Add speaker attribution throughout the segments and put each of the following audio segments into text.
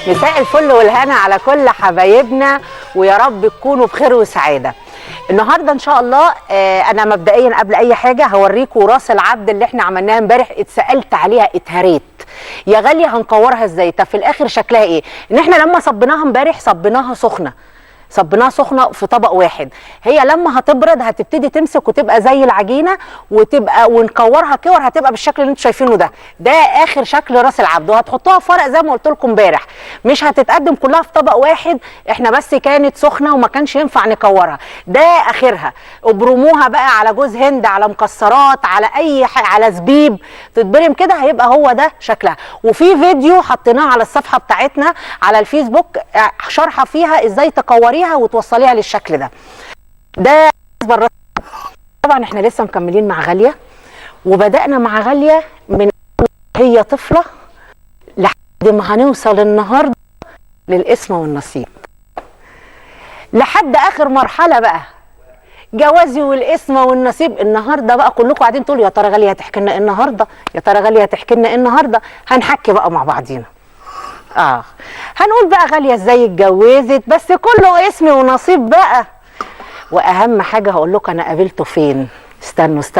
Speaker 1: مساء الفل والهنا على كل حبايبنا، ويا رب تكونوا بخير وسعاده. النهارده ان شاء الله انا مبدئيا قبل اي حاجه هوريكم راس العبد اللي احنا عملناها امبارح. اتسالت عليها اتهريت يا غاليه هنكورها ازاي؟ طب في الاخر شكلها ايه؟ ان احنا لما صبيناها امبارح صبيناها سخنه في طبق واحد. هي لما هتبرد هتبتدي تمسك وتبقى زي العجينه ونكورها كور، هتبقى بالشكل اللي انتم شايفينه ده اخر شكل راس العبد. وهتحطوها في ورق زي ما قلت لكم امبارح، مش هتتقدم كلها في طبق واحد، احنا بس كانت سخنه وما كانش ينفع نكورها. ده اخرها. ابرموها بقى على جوز هند، على مكسرات، على اي على زبيب، تتبرم كده هيبقى هو ده شكلها. وفي فيديو حطيناه على الصفحه بتاعتنا على الفيسبوك شرحه فيها ازاي تكوريها وتوصليها للشكل ده. طبعا احنا لسه مكملين مع غاليه، وبدأنا مع غاليه من هي طفله لحد ما هنوصل النهارده للقسمه والنصيب، لحد اخر مرحله بقى جوازي والقسمه والنصيب. النهارده بقى كلكم قاعدين تقولوا يا ترى غاليه هتحكي لنا ايه النهارده، يا ترى غاليه هتحكي لنا ايه النهارده. هنحكي بقى مع بعضينا. هنقول بقى غاليه ازاي اتجوزت، بس كله اسم ونصيب بقى. واهم حاجه هقول لكم انا قابلته فين. استنوا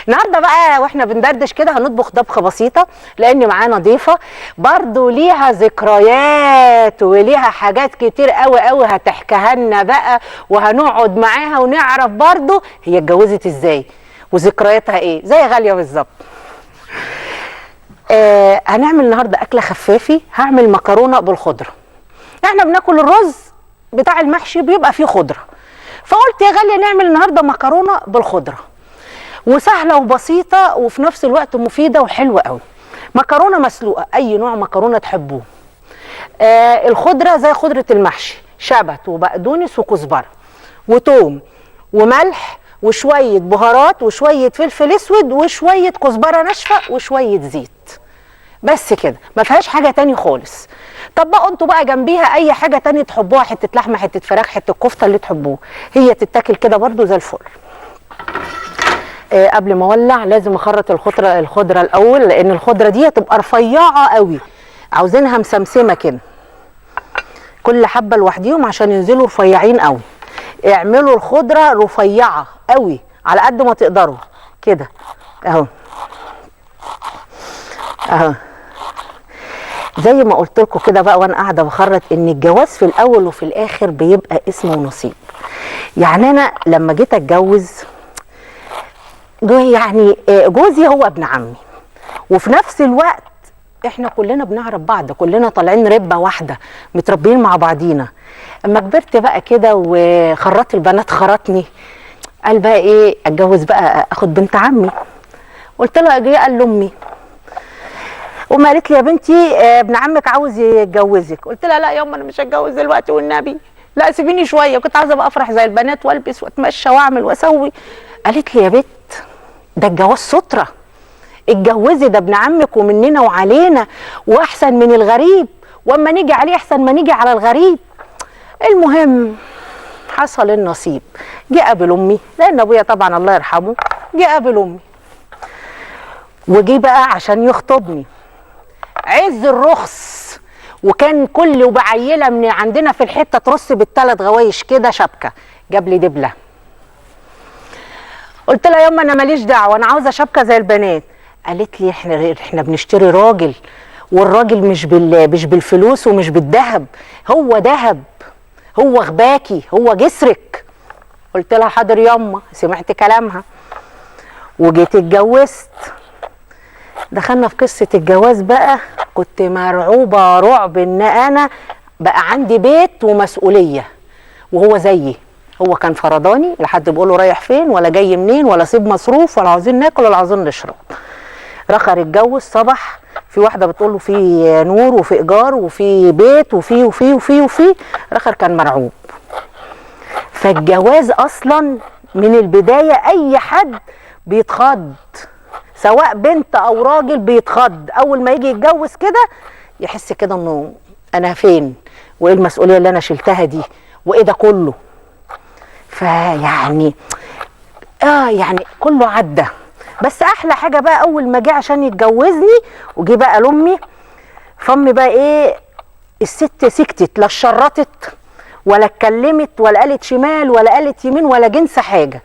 Speaker 1: النهارده بقى واحنا بندردش كده هنطبخ طبخه بسيطه، لان معانا ضيفه برضو ليها ذكريات وليها حاجات كتير قوي قوي هتحكيها لنا بقى، وهنقعد معاها ونعرف برضو هي اتجوزت ازاي وذكرياتها ايه، زي غاليه بالظبط. هنعمل النهارده اكله خفافي. هعمل مكرونه بالخضره. احنا بناكل الرز بتاع المحشي بيبقى فيه خضره، فقلت يا غاليه نعمل النهارده مكرونه بالخضره، وسهله وبسيطه وفي نفس الوقت مفيده وحلوه قوي. مكرونه مسلوقه، اي نوع مكرونه تحبوه. الخضره زي خضره المحشي، شبت وبقدونس وكزبره وتوم وملح وشويه بهارات وشويه فلفل اسود وشويه كزبره ناشفه وشويه زيت، بس كده، ما فيهاش حاجه تاني خالص. طب بقى انتوا بقى جنبيها اي حاجه تانية تحبوها، حته لحمه، حته فراخ، حته كفته، اللي تحبوه. هي تتاكل كده برضو زي الفل. قبل ما اولع لازم اخرط الخضره الاول، لان الخضره دي هتبقى رفيعه قوي، عاوزينها مسمسمه كده، كل حبه لوحديهم عشان ينزلوا رفيعين قوي. اعملوا الخضره رفيعه قوي على قد ما تقدروا كده اهو زي ما قلت لكم كده بقى وانا قاعده بخرط، ان الجواز في الاول وفي الاخر بيبقى اسم ونصيب. يعني انا لما جيت اتجوز جوزي هو ابن عمي، وفي نفس الوقت احنا كلنا بنعرف بعض، كلنا طالعين ربه واحده متربيين مع بعضينا. اما كبرت بقى كده وخرطت البنات خرطني، قال بقى ايه اتجوز بقى اخد بنت عمي. قلت له اجي، قال لامي، وما قالت لي يا بنتي ابن عمك عاوز يتجوزك. قلت لها لا ياما انا مش هتجوز دلوقتي والنبي، لا سيبيني شويه، كنت عايزه بقى افرح زي البنات والبس واتمشى واعمل واسوي. قالت لي يا بت ده الجواز ستره، اتجوزي، ده ابن عمك ومننا وعلينا واحسن من الغريب، واما نيجي عليه احسن ما نيجي على الغريب. المهم حصل النصيب، جه قابل امي، لان ابويا طبعا الله يرحمه جه قابل امي، وجه بقى عشان يخطبني عز الرخص. وكان كل وبعيله من عندنا في الحته ترص بالثلاث غوايش كده شبكه. جاب لي دبله. قلت لها ياما انا ماليش دعوه، انا عاوزه شبكه زي البنات. قالت لي احنا بنشتري راجل، والراجل مش بالفلوس ومش بالذهب، هو ذهب، هو غباكي، هو جسرك. قلت لها حاضر ياما، سمعت كلامها وجيت اتجوزت. دخلنا في قصه الجواز بقى، كنت مرعوبه رعب ان انا بقى عندي بيت ومسؤوليه، وهو زيي، هو كان فرداني، لا حد بيقول له رايح فين ولا جاي منين ولا سيب مصروف ولا عاوزين ناكل ولا عاوزين نشرب. رخر اتجوز صبح، في واحده بتقول له في نور وفي ايجار وفي بيت وفي وفي وفي وفي. رخر كان مرعوب. فالجواز اصلا من البدايه اي حد بيتخض، سواء بنت او راجل بيتخض اول ما يجي يتجوز كده، يحس كده انه انا فين وايه المسؤوليه اللي انا شلتها دي وايه ده كله. فيعني يعني كله عدى. بس احلى حاجه بقى اول ما جه عشان يتجوزني وجي بقى لامي، فامي بقى ايه، الست سكتت، لا شرطت ولا اتكلمت ولا قالت شمال ولا قالت يمين ولا جنس حاجه.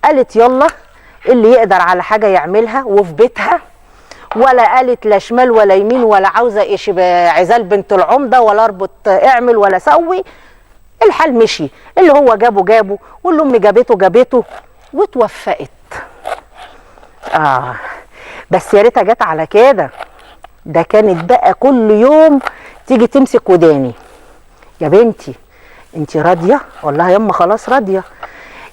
Speaker 1: قالت يلا اللي يقدر على حاجه يعملها وفي بيتها، ولا قالت لا شمال ولا يمين ولا عاوزه ايش عزال بنت العمده ولا اربط اعمل ولا سوي. الحال مشي، اللي هو جابه جابه واللي امي جابته جابته واتوفقت. بس يا ريتها جت على كده، ده كانت بقى كل يوم تيجي تمسك وداني، يا بنتي انت راضيه؟ والله يما خلاص راضيه.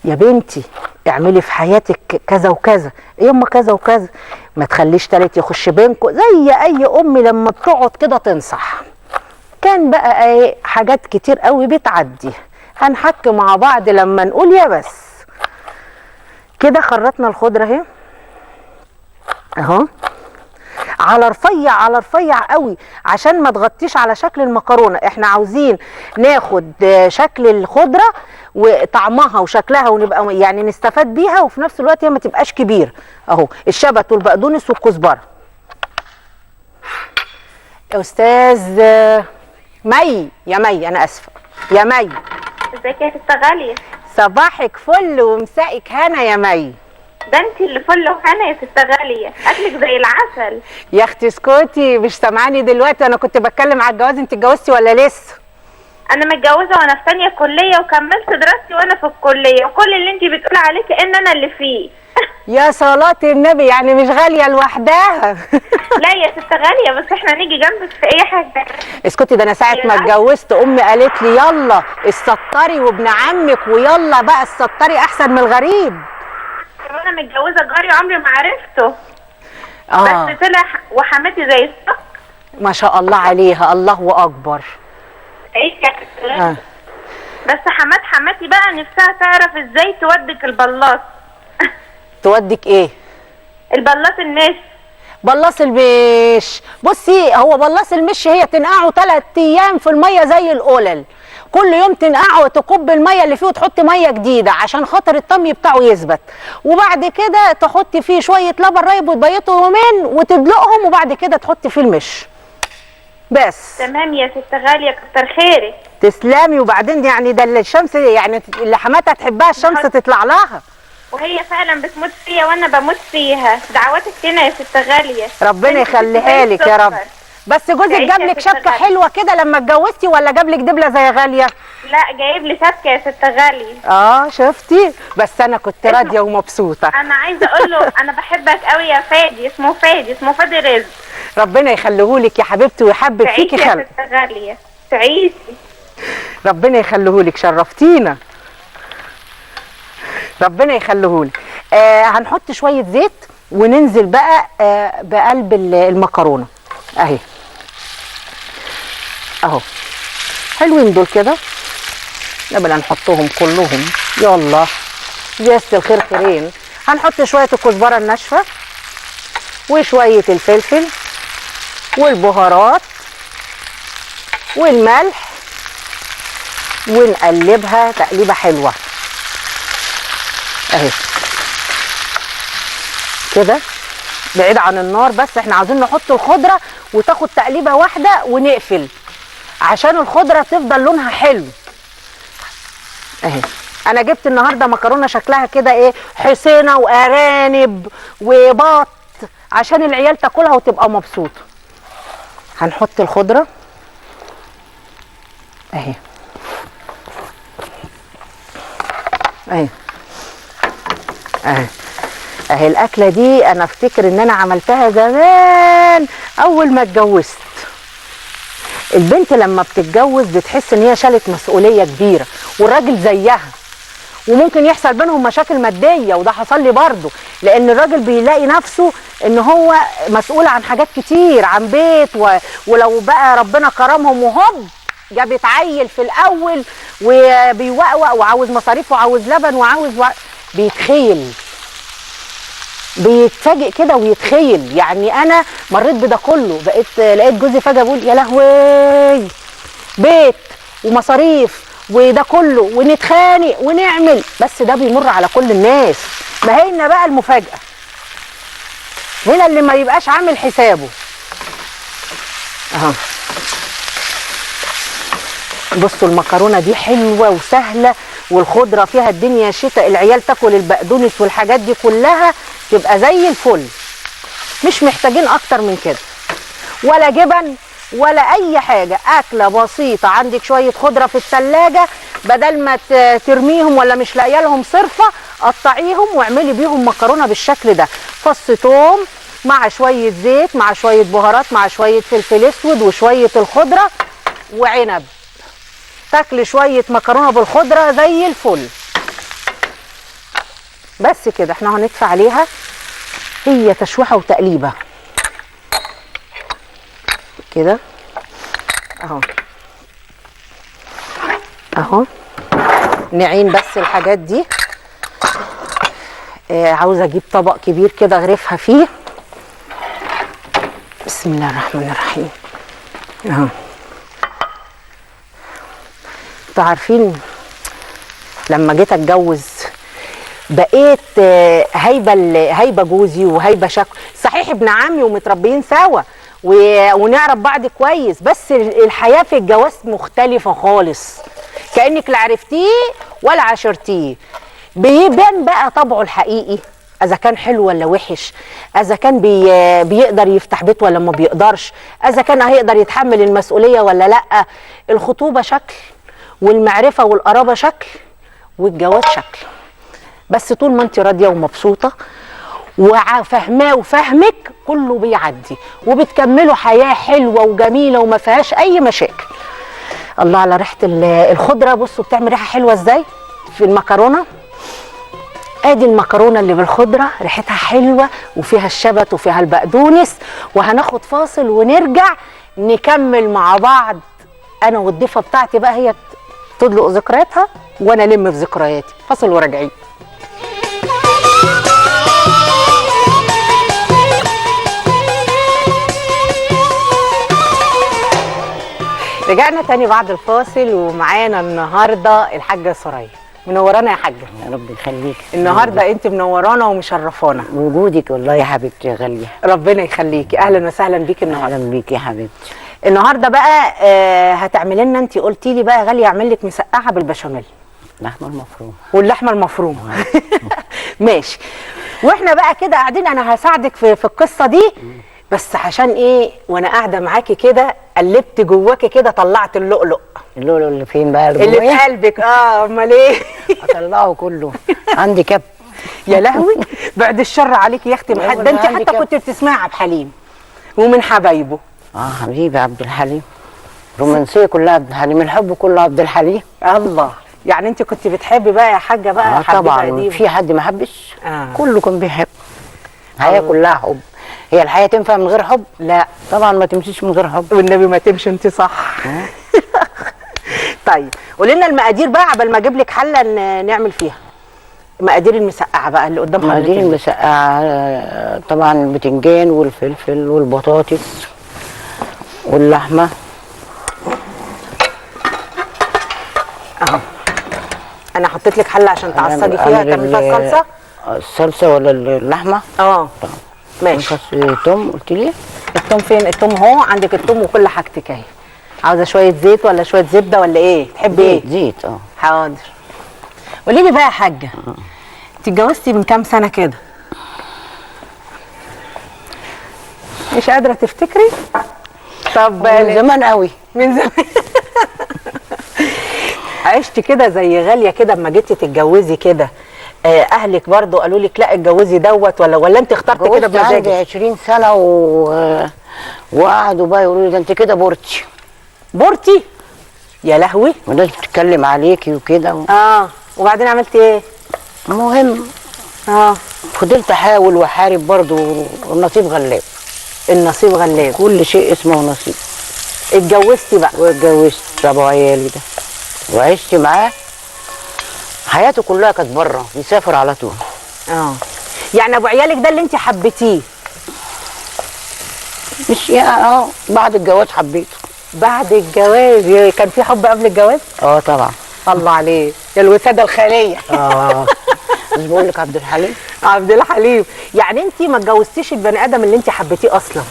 Speaker 1: يا بنتي اعملي في حياتك كذا وكذا، يما كذا وكذا، ما تخليش تالت يخش بينكم، زي اي ام لما بتقعد كده تنصح. كان بقى ايه حاجات كتير قوي بتعدي، هنحكي مع بعض لما نقول يا بس. كده خرطنا الخضره اهي اهو، على رفيع على رفيع قوي عشان ما تغطيش على شكل المكرونه. احنا عاوزين ناخد شكل الخضره وطعمها وشكلها ونبقى يعني نستفاد بيها، وفي نفس الوقت هي ما تبقاش كبيره. اهو الشبت والبقدونس والكزبره. استاذ مي، يا مي انا اسفه، يا مي
Speaker 2: ازيك يا ست غاليه؟
Speaker 1: صباحك فل ومسائك هنا يا مي.
Speaker 2: ده انت اللي فل وهنا يا ست غاليه، اكلك زي العسل.
Speaker 1: يا اختي اسكتي، مش سامعاني دلوقتي؟ انا كنت بتكلم على الجواز. انت اتجوزتي ولا لسه؟
Speaker 2: انا متجوزه وانا في ثانيه كليه وكملت دراستي وانا في الكليه، وكل اللي انت بتقولي عليه كأن انا اللي فيه.
Speaker 1: يا صلاة النبي، يعني مش غالية لوحدها.
Speaker 2: لا يا ست غاليه، بس احنا نيجي جنبك في اي حاجه.
Speaker 1: اسكتي، ده انا ساعة ما اتجوزت امي قالت لي يلا السطري وابن عمك، ويلا بقى السطري احسن من الغريب.
Speaker 2: انا متجوزه جاري عمري ما عرفته. بس طلع وحماتي زي الصقر.
Speaker 1: ما شاء الله عليها، الله اكبر.
Speaker 2: عيش يا ست غاليه. بس حماتي بقى نفسها تعرف ازاي تودك البلاط.
Speaker 1: تودك ايه؟
Speaker 2: البلاط المش.
Speaker 1: بلاص المش، بصي هو بلاص المش هي تنقعه 3 ايام في الميه زي القلل، كل يوم تنقعه وتكب الميه اللي فيه وتحطي ميه جديده عشان خاطر الطمي بتاعه يثبت، وبعد كده تحطي فيه شويه لبن رايب وتبيته يومين وتدلقهم، وبعد كده تحطي فيه المش بس.
Speaker 2: تمام يا ست غاليه، كتر خيرك.
Speaker 1: تسلمي. وبعدين يعني ده اللي الشمس يعني اللي حماتها تحبها الشمس تطلع لها،
Speaker 2: وهي فعلا بتموت فيا وانا بموت فيها. دعواتك هنا يا ست غاليه،
Speaker 1: ربنا يخليها لك يا رب. بس جوزك جاب لك شبكه حلوه كده لما اتجوزتي، ولا جاب لك دبله زي غاليه؟
Speaker 2: لا جايب لي شبكه يا ست غاليه.
Speaker 1: شفتي؟ بس انا كنت راضيه ومبسوطه.
Speaker 2: انا عايزه اقول له انا بحبك قوي يا فادي. اسمه فادي رزق.
Speaker 1: ربنا يخليهولك يا حبيبتي ويحبب فيكي خلق.
Speaker 2: تعيشي يا ست غاليه، تعيشي.
Speaker 1: ربنا يخليهولك، شرفتينا. ربنا يخليهولك. هنحط شويه زيت وننزل بقى بقلب المكرونه اهي اهو. حلوين دول كده، نبقى نحطهم كلهم. يلا جاست الخير خيرين. هنحط شويه الكزبره الناشفه وشويه الفلفل والبهارات والملح، ونقلبها تقليبه حلوه اهي كده، بعيد عن النار. بس احنا عاوزين نحط الخضره وتاخد تقليبه واحده ونقفل عشان الخضره تفضل لونها حلو اهي. انا جبت النهارده مكرونه شكلها كده ايه، حسينه وارانب وبط عشان العيال تاكلها وتبقى مبسوطه. هنحط الخضره اهي اهي اهي اهي. الاكله دي انا افتكر ان انا عملتها زمان اول ما اتجوزت. البنت لما بتتجوز بتحس ان هي شالت مسؤوليه كبيره، والراجل زيها، وممكن يحصل بينهم مشاكل ماديه، وده حصل لي برضه، لان الراجل بيلاقي نفسه ان هو مسؤول عن حاجات كتير، عن بيت ولو بقى ربنا كرمهم وهوب جابت عيل في الاول وبيوقوق وعاوز مصاريف وعاوز لبن وعاوز بيتخيل، بيتفاجئ كده ويتخيل. يعني انا مريت بده كله، لقيت جوزي فجاه بيقول يا لهوي بيت ومصاريف وده كله ونتخانق ونعمل، بس ده بيمر على كل الناس. ما هي هنا بقى المفاجاه، هنا اللي ما يبقاش عامل حسابه اهو. بصوا المكرونه دي حلوه وسهله، والخضره فيها الدنيا شتاء، العيال تاكل البقدونس والحاجات دي كلها تبقى زي الفل. مش محتاجين اكتر من كده، ولا جبن ولا اي حاجه. اكله بسيطه، عندك شويه خضره في الثلاجه، بدل ما ترميهم ولا مش لاقيه لهم صرفه، قطعيهم واعملي بيهم مكرونه بالشكل ده. فص ثوم مع شويه زيت مع شويه بهارات مع شويه فلفل اسود وشويه الخضره وعنب، تاكلي شويه مكرونه بالخضره زي الفل. بس كده احنا هندفع عليها، هي تشويحه وتقليبه كده اهو اهو. نعين بس الحاجات دي. عاوزه اجيب طبق كبير كده اغرفها فيه. بسم الله الرحمن الرحيم اهو. انتوا عارفين لما جيت اتجوز بقيت هايبه جوزي وهايبه شكوى. صحيح ابن عمي ومتربيين سوا ونعرف بعض كويس، بس الحياه في الجواز مختلفه خالص، كانك لا عرفتيه ولا عاشرتيه. بيبان بقى طبعه الحقيقي، اذا كان حلو ولا وحش، اذا كان بيقدر يفتح بيت ولا ما بيقدرش، اذا كان هيقدر يتحمل المسؤوليه ولا لا. الخطوبه شكل، والمعرفه والقرابه شكل، والجواز شكل. بس طول ما انت راضيه ومبسوطه وفاهماه وفاهمك، كله بيعدي وبتكملوا حياه حلوه وجميله وما فيهاش اي مشاكل. الله على ريحه الخضره. بصوا بتعمل ريحه حلوه ازاي في المكرونه. ادي المكرونه اللي بالخضره ريحتها حلوه وفيها الشبت وفيها البقدونس. وهناخد فاصل ونرجع نكمل مع بعض، انا والضيفه بتاعتي بقى، هي تدلق ذكرياتها وانا الم في ذكرياتي. فاصل وراجعين. رجعنا تاني بعد الفاصل، ومعانا النهارده الحاجه سوريا. منورانا يا حاجه.
Speaker 3: يا رب يخليك.
Speaker 1: النهارده انت منورانا ومشرفانا.
Speaker 3: وجودك والله يا حبيبتي يا غاليه.
Speaker 1: ربنا يخليكي، اهلا وسهلا بيكي النهارده.
Speaker 3: اهلا بيكي يا حبيبتي.
Speaker 1: النهارده بقى هتعملي لنا، انت قلتي لي بقى غاليه اعمل لك مسقعه بالبشاميل.
Speaker 3: اللحمه المفرومه.
Speaker 1: واللحمه المفرومه. ماشي. واحنا بقى كده قاعدين، انا هساعدك في القصه دي، بس عشان ايه؟ وانا قاعده معاكي كده قلبت جواكي كده، طلعت اللؤلؤ.
Speaker 3: اللؤلؤ اللي فين بقى؟
Speaker 1: اللي في قلبك. امال ايه؟
Speaker 3: اطلعه كله. عندي كب.
Speaker 1: يا لهوي، بعد الشر عليكي يا اختي. ده انت حتى كنت بتسمعي عبد الحليم ومن حبايبه.
Speaker 3: حبيبي عبد الحليم، رومانسيه كلها عبد الحليم، الحب كله عبد الحليم.
Speaker 1: الله، يعني انت كنت بتحبي بقى يا حاجه بقى؟
Speaker 3: طبعا، في حد ما حبش؟ كله كان بيحب. الحياه كلها حب. هي الحياه تنفع من غير حب؟
Speaker 1: لا
Speaker 3: طبعا ما تمشيش من غير حب،
Speaker 1: والنبي ما تمشي. انت صح. طيب قولي لنا المقادير بقى قبل ما اجيب لك حله نعمل فيها. مقادير المسقعه بقى اللي قدام حضرتك.
Speaker 3: مقادير المسقعه طبعا البتنجان والفلفل والبطاطس واللحمه
Speaker 1: اهو. انا حطيت لك حله عشان تعصجي فيها، تعملي فيها الصلصه.
Speaker 3: الصلصه ولا اللحمه؟
Speaker 1: ماشي.
Speaker 3: الثوم قلت لي؟
Speaker 1: الثوم فين؟ الثوم اهو عندك، الثوم وكل حاجتك اهي. عاوزه شويه زيت ولا شويه زبده ولا ايه؟ تحبي ايه؟
Speaker 3: زيت.
Speaker 1: حاضر. قولي لي بقى يا حاجه، انت اتجوزتي من كام سنه كده؟ مش قادره تفتكري؟ طب
Speaker 3: من زمان قوي.
Speaker 1: من زمان. عشتي كده زي غاليه كده اما جيتي تتجوزي كده، اهلك برضو قالوا لك لا اتجوزي دوت، ولا انت اخترتي كده بمزاجك؟
Speaker 3: عندي 20 سنه وقعدوا بقى يقولوا لي ده انت كده بورتي.
Speaker 1: بورتي؟ يا لهوي،
Speaker 3: والناس بتتكلم عليكي وكده
Speaker 1: وبعدين عملتي ايه؟
Speaker 3: المهم فضلت احاول واحارب برضو، والنصيب غلاب.
Speaker 1: النصيب غلاب،
Speaker 3: كل شيء اسمه نصيب.
Speaker 1: اتجوزتي بقى؟
Speaker 3: واتجوزت ابو عيالي ده، وعشت معاه. حياته كلها كانت بره، بيسافر على طول.
Speaker 1: يعني ابو عيالك ده اللي انت حبيتيه؟
Speaker 3: مش يعني بعد الجواز حبيته.
Speaker 1: بعد الجواز؟ كان في حب قبل الجواز؟
Speaker 3: طبعا.
Speaker 1: الله عليه يا الوساده الخاليه.
Speaker 3: مش بقول لك عبد الحليم؟
Speaker 1: عبد الحليم. يعني انت ما اتجوزتيش البني ادم اللي انت حبيتيه اصلا؟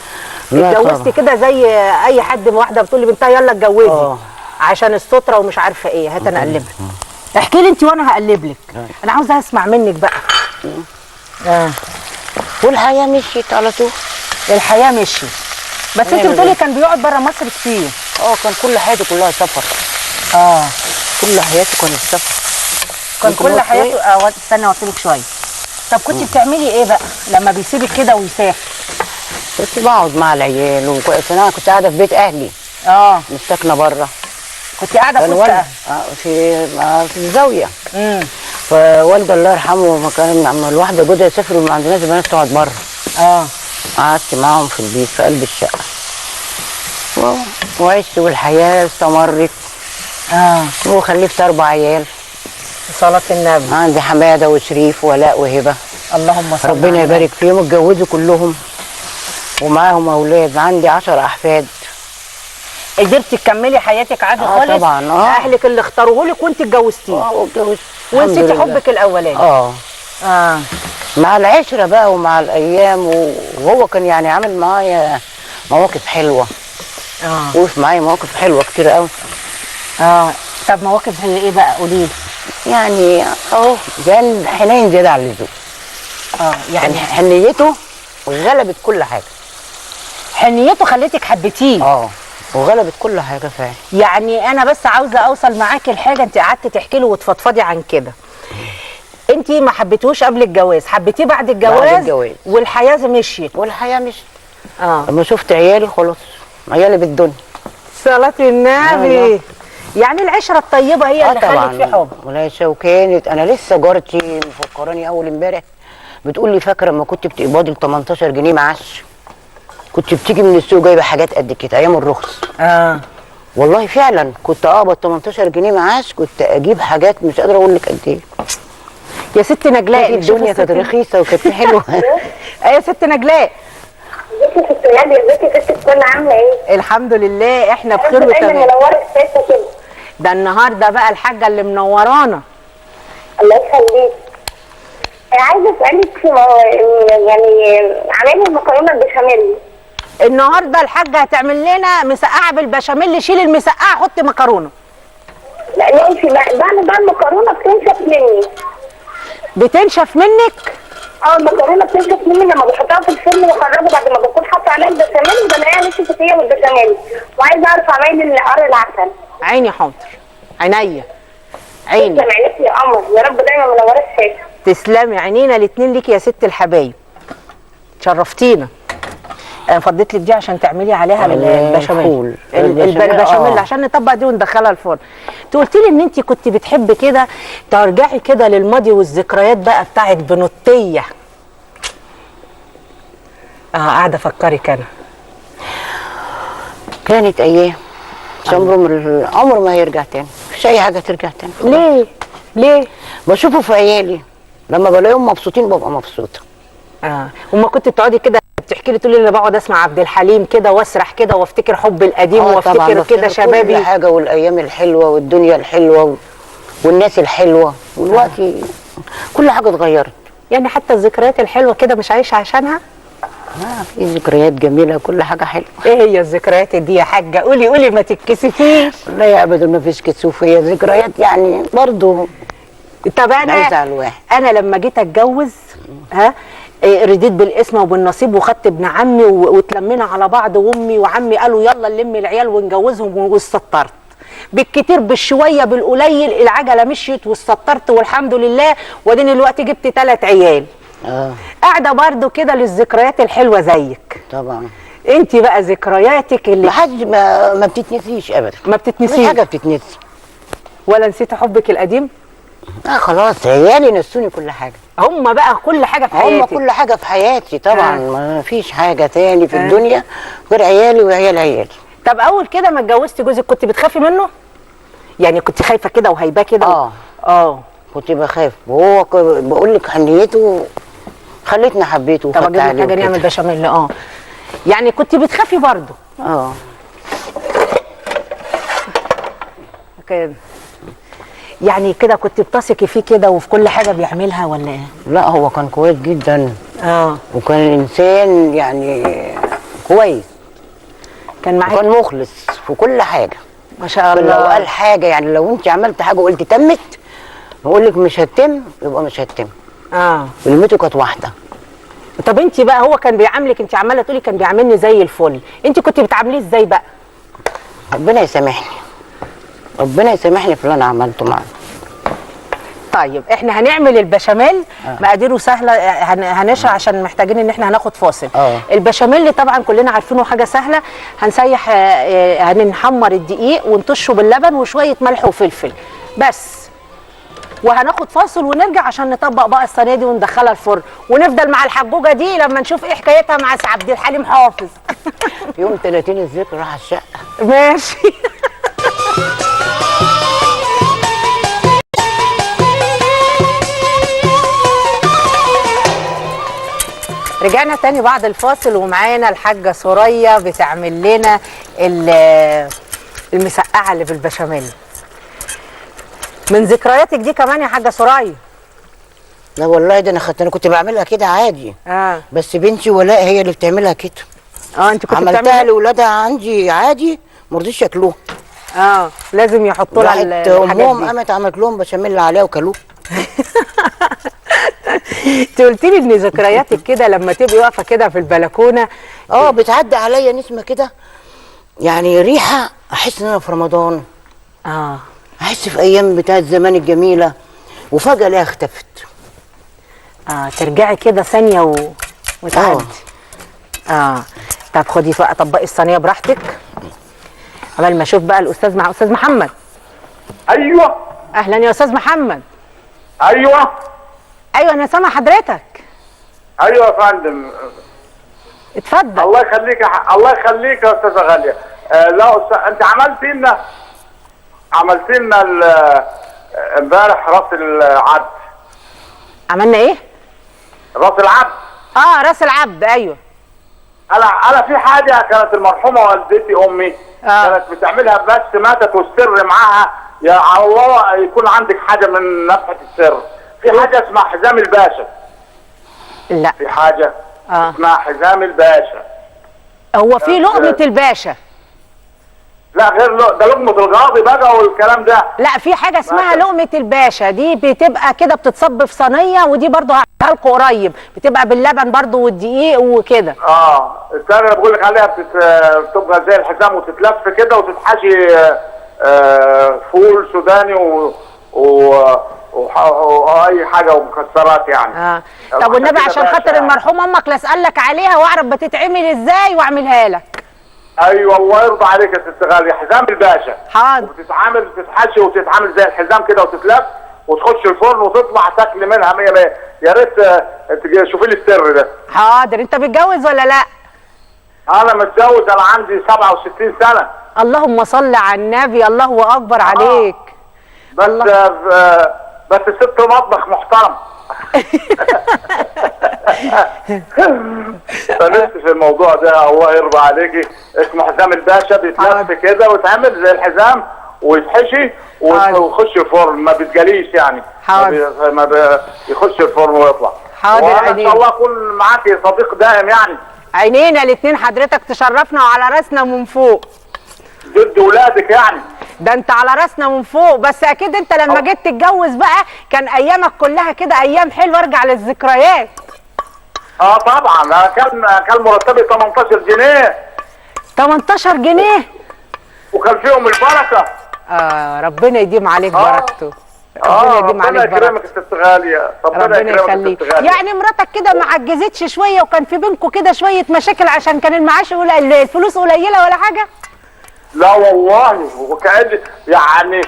Speaker 3: لا
Speaker 1: اتجوزتي
Speaker 3: طبعا.
Speaker 1: كده زي اي حد، واحده بتقول لي بنتها يلا اتجوزي
Speaker 3: اه.
Speaker 1: عشان الستره ومش عارفه ايه. هات انا اقلب لك. احكي لي انت وانا هقلب لك. انا عاوزه اسمع منك بقى.
Speaker 3: والحياه مشيت على طول.
Speaker 1: الحياه مشيت. بس انت بتقولي كان بيقعد بره مصر كتير.
Speaker 3: كان كل حياته كلها سفر. كل حياته كانت سفر.
Speaker 1: كان كل حياته استنى اوصلك شويه. طب كنت بتعملي ايه بقى لما بيسيبك كده ويسافر؟
Speaker 3: كنت بقعد مع العيال انا كنت قاعده في بيت اهلي. مش ساكنه بره.
Speaker 1: كنت قاعده في وسط
Speaker 3: في الزاويه. فوالدي الله يرحمه ما كان لما الواحده جوزها يسافر وما عندناش بنات تقعد بره. قعدت معاهم في البيت في قلب الشقه. وعشت والحياه استمرت. وخلفت 4 عيال.
Speaker 1: صلاة النبي.
Speaker 3: عندي حماده وشريف ولاء وهبه.
Speaker 1: اللهم صل.
Speaker 3: ربنا يبارك فيهم. اتجوزوا كلهم ومعاهم اولاد. عندي 10 احفاد.
Speaker 1: قدرتي تكملي حياتك عادي خالص؟
Speaker 3: طبعا.
Speaker 1: اهلك اللي اختاروه لك وانت اتجوزتيه.
Speaker 3: واتجوزت
Speaker 1: ونسيتي حبك الاولاني.
Speaker 3: مع العشره بقى ومع الايام وهو كان يعني عامل معايا مواقف حلوه. وقف معايا مواقف حلوه كتير قوي.
Speaker 1: طب مواقف زي ايه بقى؟ قولي لي.
Speaker 3: يعني كان حنين زياده عن اللزوم. يعني حنيته غلبت كل حاجه.
Speaker 1: حنيته خلتك حبيتيه.
Speaker 3: وغلبت كل حاجه فعلا.
Speaker 1: يعني انا بس عاوزه اوصل معاكي لحاجه. انت قعدتي تحكي له وتفضفضي عن كده. انت ما حبيتوش قبل الجواز، حبيتيه بعد الجواز. والحياه مشيت.
Speaker 3: لما شفت عيالي خلاص عيالي بالدنيا.
Speaker 1: صلاة النبي. يعني العشره الطيبه هي اللي خلت في حب.
Speaker 3: والعشره. وكانت انا لسه جارتي مفكراني اول امبارح بتقول لي فاكره لما كنت بتقبضي ب 18 جنيه معاش كنت بتيجي من السوق جايبه حاجات قد كده ايام الرخص. والله فعلا كنت اقبض 18 جنيه معاش كنت اجيب حاجات مش قادره اقول لك قد ايه.
Speaker 1: يا ست نجلاء
Speaker 3: الدنيا كانت رخيصه وكانت حلوه.
Speaker 1: يا ست نجلاء.
Speaker 2: ازيك يا ست ناديه؟ ازيك يا ست الكل؟ عامله ايه؟
Speaker 1: الحمد لله احنا بخير وتمام.
Speaker 2: منوره الشاشه كده.
Speaker 1: ده النهارده بقى الحاجه اللي منورانا.
Speaker 2: الله يخليك. عايزه اسالك في يعني عمايل المكرونه البشاميل.
Speaker 1: النهارده الحاجه هتعمل لنا مسقعه بالبشاميل. شيل المسقعه حطي مكرونه.
Speaker 2: لا انت بعد بقى المكرونه بتنشف مني.
Speaker 1: بتنشف منك؟
Speaker 2: المكرونه بتنشف مني لما بحطها في الفرن واخرجها بعد ما بكون حاطه عليها البشاميل بلاقيها نشفت هي والبشاميل. وعايزه اعرف عمايل قرع العسل.
Speaker 1: عيني حاضر. عينيا. عيني.
Speaker 2: تسلم عينيك يا قمر. يا رب دايما منوره الشاشه.
Speaker 1: تسلمي عينينا الاثنين ليكي يا ست الحبايب. شرفتينا. انا فضيت لك دي عشان تعملي عليها البشاميل. البشاميل عشان نطبق دي وندخلها الفرن. انت قلت لي ان انت كنت بتحبي كده ترجعي كده للماضي والذكريات بقى بتاعت بنوتيه. قاعده افكرك انا.
Speaker 3: كانت ايام عمره ما هيرجع تاني. مفيش اي حاجه ترجع تاني.
Speaker 1: ليه؟
Speaker 3: بشوفه في عيالي لما بلاقيهم مبسوطين ببقى مبسوطه.
Speaker 1: وما كنت بتقعدي كده بتحكي لي تقولي انا بقعد اسمع عبد الحليم كده واسرح كده وافتكر حب القديم وافتكر كده شبابي.
Speaker 3: كل حاجه والايام الحلوه والدنيا الحلوه والناس الحلوه والوقت كل حاجه اتغيرت.
Speaker 1: يعني حتى الذكريات الحلوه كده مش عايشه عشانها؟
Speaker 3: في ذكريات جميله كل حاجه حلوه.
Speaker 1: ايه هي الذكريات دي يا حاجه؟ قولي ما تتكسفيش.
Speaker 3: لا يا ابدا ما فيش كسوف. هي ذكريات يعني برضو.
Speaker 1: طب انا لما جيت اتجوز رديت بالاسم وبالنصيب وخدت ابن عمي واتلمينا على بعض وامي وعمي قالوا يلا نلم العيال ونجوزهم واستطرت. بالكتير بالشويه بالقليل العجله مشيت واستطرت والحمد لله. واديني دلوقتي جبت 3 عيال. قاعده برضو كده للذكريات الحلوه زيك.
Speaker 3: طبعا.
Speaker 1: انت بقى ذكرياتك اللي
Speaker 3: ما بتتنسيش ابدا.
Speaker 1: ما بتتنسيش.
Speaker 3: مفيش حاجه بتتنسي.
Speaker 1: ولا نسيتي حبك القديم؟
Speaker 3: خلاص عيالي نسوني كل حاجه.
Speaker 1: هم بقى كل حاجه في حياتي.
Speaker 3: هم كل حاجه في حياتي طبعا. ما فيش حاجه تاني في الدنيا غير عيالي وعيال عيالي.
Speaker 1: طب اول كده ما اتجوزتي جوزك كنت بتخافي منه؟ يعني كنت خايفه كده وهيباه كده؟
Speaker 3: كنت بخاف. وهو بقول لك حنيته خلتني حبيته.
Speaker 1: طب اجيب لك حاجه نعمل بشاميل. يعني كنت بتخافي برضه؟ كده يعني كده كنت بتثقي فيه كده وفي كل حاجه بيعملها ولا ايه؟
Speaker 3: لا هو كان كويس جدا. وكان انسان يعني كويس.
Speaker 1: كان معاك؟
Speaker 3: كان مخلص في كل حاجه
Speaker 1: ما شاء
Speaker 3: لو
Speaker 1: الله.
Speaker 3: قال حاجه، يعني لو انت عملت حاجه وقلت تمت نقول لك مش هتتم يبقى مش هتتم. كلمته كانت واحده.
Speaker 1: طب انت بقى هو كان بيعاملك، انت عماله تقولي كان بيعاملني زي الفل، انت كنت بتعامليه ازاي بقى؟
Speaker 3: ربنا يسامحني، ربنا يسامحني في اللي انا عملته معاه.
Speaker 1: طيب احنا هنعمل البشاميل. مقاديره سهله، هنشرح عشان محتاجين ان احنا هناخد فاصل. البشاميل طبعا كلنا عارفينه حاجه سهله. هنسيح، هنحمر الدقيق ونطشه باللبن وشويه ملح وفلفل بس، وهناخد فاصل ونرجع عشان نطبق بقى الصينيه دي وندخلها الفرن، ونفضل مع الحجوجه دي لما نشوف ايه حكايتها مع عبد الحليم حافظ.
Speaker 3: يوم 30 الذكر راح الشقه.
Speaker 1: ماشي. رجعنا تاني بعد الفاصل ومعانا الحاجه سوريا بتعمل لنا المسقعه اللي بالبشاميل. من ذكرياتك دي كمان يا حاجه سوريا؟
Speaker 3: لا والله ده انا كنت بعملها كده عادي. بس بنتي ولاء هي اللي بتعملها كده.
Speaker 1: انت كنت
Speaker 3: عملتها لاولادها عندي عادي، ما رضيش ياكلوها.
Speaker 1: لازم يحطوا لها
Speaker 3: امهم قامت عملت لهم بشاميل عليها وكلوه.
Speaker 1: انت قلت لي ان ذكرياتك كده لما تبقي واقفه كده في البلكونه
Speaker 3: بتعدي عليا نسمه كده، يعني ريحه احس ان انا في رمضان. احس في ايام بتاعت زمان الجميله، وفجاه الاقيها اختفت.
Speaker 1: ترجعي كده ثانيه وتعدي. طب خدي بقى طبقي الصينيه براحتك قبل ما اشوف بقى الاستاذ استاذ محمد.
Speaker 4: ايوه.
Speaker 1: اهلا يا استاذ محمد.
Speaker 4: ايوه
Speaker 1: انا سامع حضرتك.
Speaker 4: ايوه يا فندم.
Speaker 1: اتفضل.
Speaker 4: الله يخليك الله يخليك يا استاذه غاليه. لا انت عملت لنا امبارح راس العبد.
Speaker 1: عملنا ايه؟
Speaker 4: راس العبد.
Speaker 1: راس العبد. ايوه.
Speaker 4: انا في حاجه كانت المرحومه والدتي امي كانت بتعملها بس ماتت والسر معاها. يا الله يكون عندك حاجه من نفحه السر. في حاجه اسمها حزام الباشا.
Speaker 1: لا
Speaker 4: في حاجه اسمها حزام الباشا.
Speaker 1: هو في لقمه الباشا؟
Speaker 4: لا غير ده لقمه القاضي بقى والكلام ده.
Speaker 1: لا في حاجه اسمها لقمه الباشا، دي بتبقى كده بتصب في صينيه، ودي برضو هحكي قريب، بتبقى باللبن برضو والدقيق وكده.
Speaker 4: الثانيه اللي بقول لك عليها بتبقى زي الحزام وتتلف كده وتتحشي فول سوداني واي حاجه ومكسرات يعني.
Speaker 1: طب والنبي عشان خاطر المرحوم امك لا اسالك عليها واعرف بتتعمل ازاي واعملها لك.
Speaker 4: ايوه الله يرضى عليك يا ست غاليه. حزام الباشا.
Speaker 1: حاضر.
Speaker 4: تتحشي وتتعمل زي الحزام كده وتتلف وتخش الفرن وتطلع تاكل منها 100 100. يا ريت شوفي لي السر ده.
Speaker 1: حاضر. انت متجوز ولا لا؟
Speaker 4: انا متجوز، انا عندي 67 سنه.
Speaker 1: اللهم صل على النبي. الله اكبر عليك.
Speaker 4: بس ست مطبخ محترم. فنفسي في الموضوع ده. الله يرضى عليكي. اسمه حزام الباشا، بيتلف كده ويتعمل زي الحزام ويتحشي ويخش الفرن، ما بيتجليش يعني. يخش الفرن ويطلع. وانا ان شاء الله اكون معاكي صديق دائم يعني.
Speaker 1: عينينا الاثنين، حضرتك تشرفنا وعلى راسنا من فوق.
Speaker 4: ضد ولادك يعني.
Speaker 1: ده انت على راسنا من فوق، بس اكيد انت لما جيت تتجوز بقى كان ايامك كلها كده ايام حلوه. ارجع للذكريات.
Speaker 4: طبعا. انا كان مرتبي 18 جنيه.
Speaker 1: 18 جنيه؟
Speaker 4: وكان فيهم البركه.
Speaker 1: ربنا يديم عليك بركته. ربنا يديم عليك بركته.
Speaker 4: ربنا يكرمك يا ست غاليه.
Speaker 1: ربنا يخليك. يعني مراتك كده ما عجزتش شويه وكان في بينكم كده شويه مشاكل عشان كان المعاش الفلوس قليله ولا حاجه؟
Speaker 4: لا والله. وكأن يعني